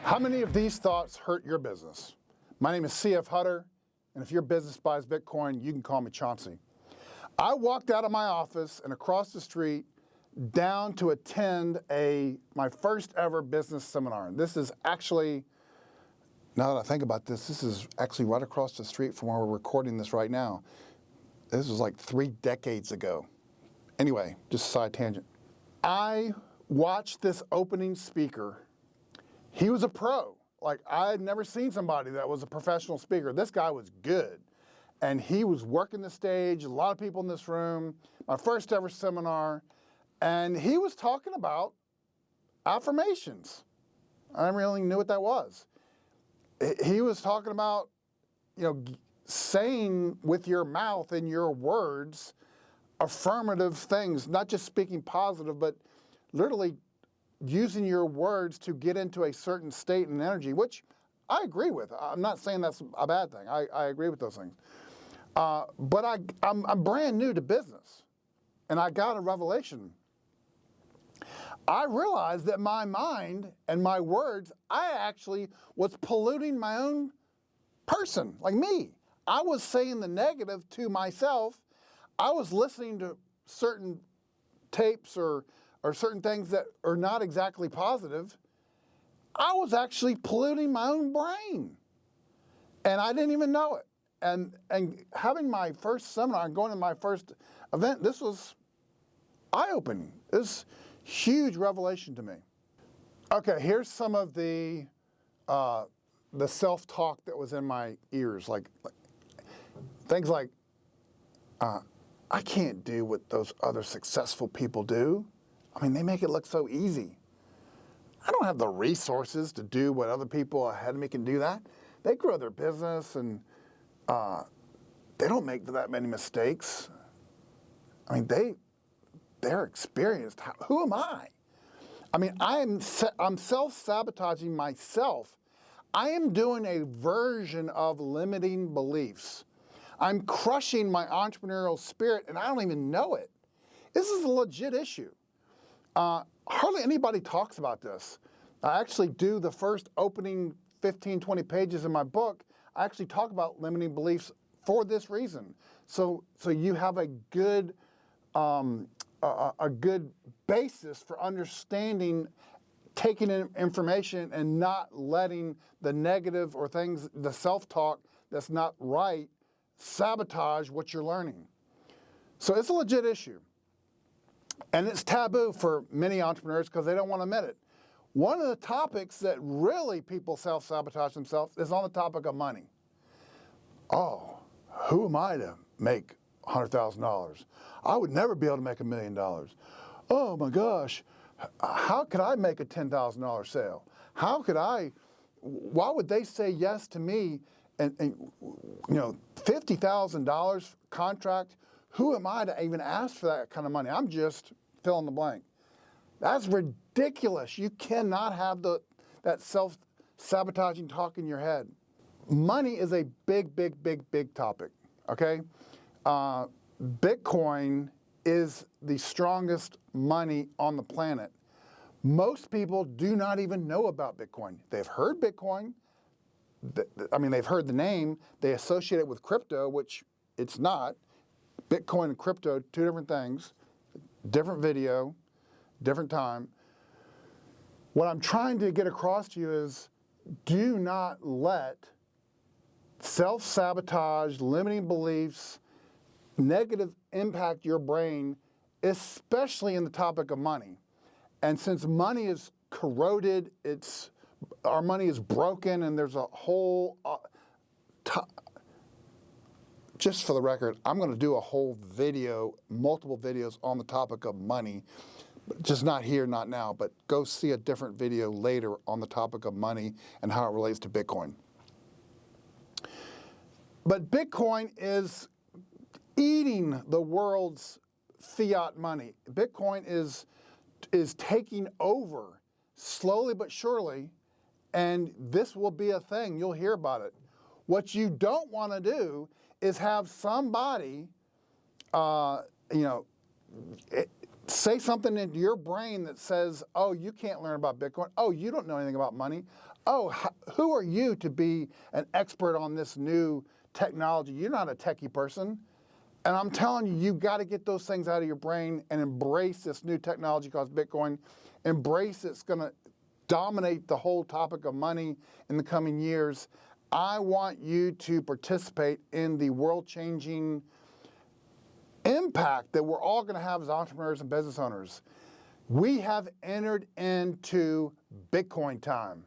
How many of these thoughts hurt your business? My name is CF Hutter, and if your business buys Bitcoin, you can call me Chauncey. I walked out of my office and across the street down to attend my first ever business seminar. And this is actually, now that I think about this, this is actually right across the street from where we're recording this right now. This was like 3 decades ago. Anyway, just a side tangent. I watched this opening speaker. He was a pro. Like, I had never seen somebody that was a professional speaker. This guy was good. And he was working the stage, a lot of people in this room, my first ever seminar, and he was talking about affirmations. I never really knew what that was. He was talking about, saying with your mouth and your words affirmative things, not just speaking positive, but literally using your words to get into a certain state and energy, which I agree with. I'm not saying that's a bad thing. I agree with those things. But I'm brand new to business, and I got a revelation. I realized that my mind and my words, I actually was polluting my own person, like me. I was saying the negative to myself. I was listening to certain tapes or certain things that are not exactly positive. I was actually polluting my own brain, and I didn't even know it. And having my first seminar and going to my first event, this was eye-opening. This huge revelation to me. Okay, here's some of the self-talk that was in my ears, like things like, I can't do what those other successful people do. I mean, they make it look so easy. I don't have the resources to do what other people ahead of me can do that. They grow their business and they don't make that many mistakes. I mean, they're experienced. Who am I? I mean, I'm self-sabotaging myself. I am doing a version of limiting beliefs. I'm crushing my entrepreneurial spirit, and I don't even know it. This is a legit issue. Hardly anybody talks about this. I actually do the first opening 15, 20 pages in my book. I actually talk about limiting beliefs for this reason. So you have a good basis for understanding, taking in information and not letting the negative or things, the self-talk that's not right, sabotage what you're learning. So it's a legit issue. And it's taboo for many entrepreneurs because they don't want to admit it. One of the topics that really people self-sabotage themselves is on the topic of money. Oh, who am I to make $100,000? I would never be able to make $1 million. Oh my gosh, how could I make a $10,000 sale? Why would they say yes to me and $50,000 contract? Who am I to even ask for that kind of money? I'm just fill in the blank. That's ridiculous. You cannot have that self-sabotaging talk in your head. Money is a big, big, big, big topic, okay? Bitcoin is the strongest money on the planet. Most people do not even know about Bitcoin. They've heard Bitcoin. They've heard the name. They associate it with crypto, which it's not. Bitcoin and crypto, two different things, different video, different time. What I'm trying to get across to you is do not let self-sabotage, limiting beliefs, negative impact your brain, especially in the topic of money. And since money is corroded, our money is broken, and there's a whole just for the record, I'm going to do a whole video, multiple videos on the topic of money, just not here, not now, but go see a different video later on the topic of money and how it relates to Bitcoin. But Bitcoin is eating the world's fiat money. Bitcoin is taking over slowly but surely, and this will be a thing. You'll hear about it. What you don't want to do is have somebody, say something into your brain that says, oh, you can't learn about Bitcoin. Oh, you don't know anything about money. Oh, who are you to be an expert on this new technology? You're not a techie person. And I'm telling you, you've got to get those things out of your brain and embrace this new technology called Bitcoin. Embrace it's going to dominate the whole topic of money in the coming years. I want you to participate in the world-changing impact that we're all going to have as entrepreneurs and business owners. We have entered into Bitcoin time.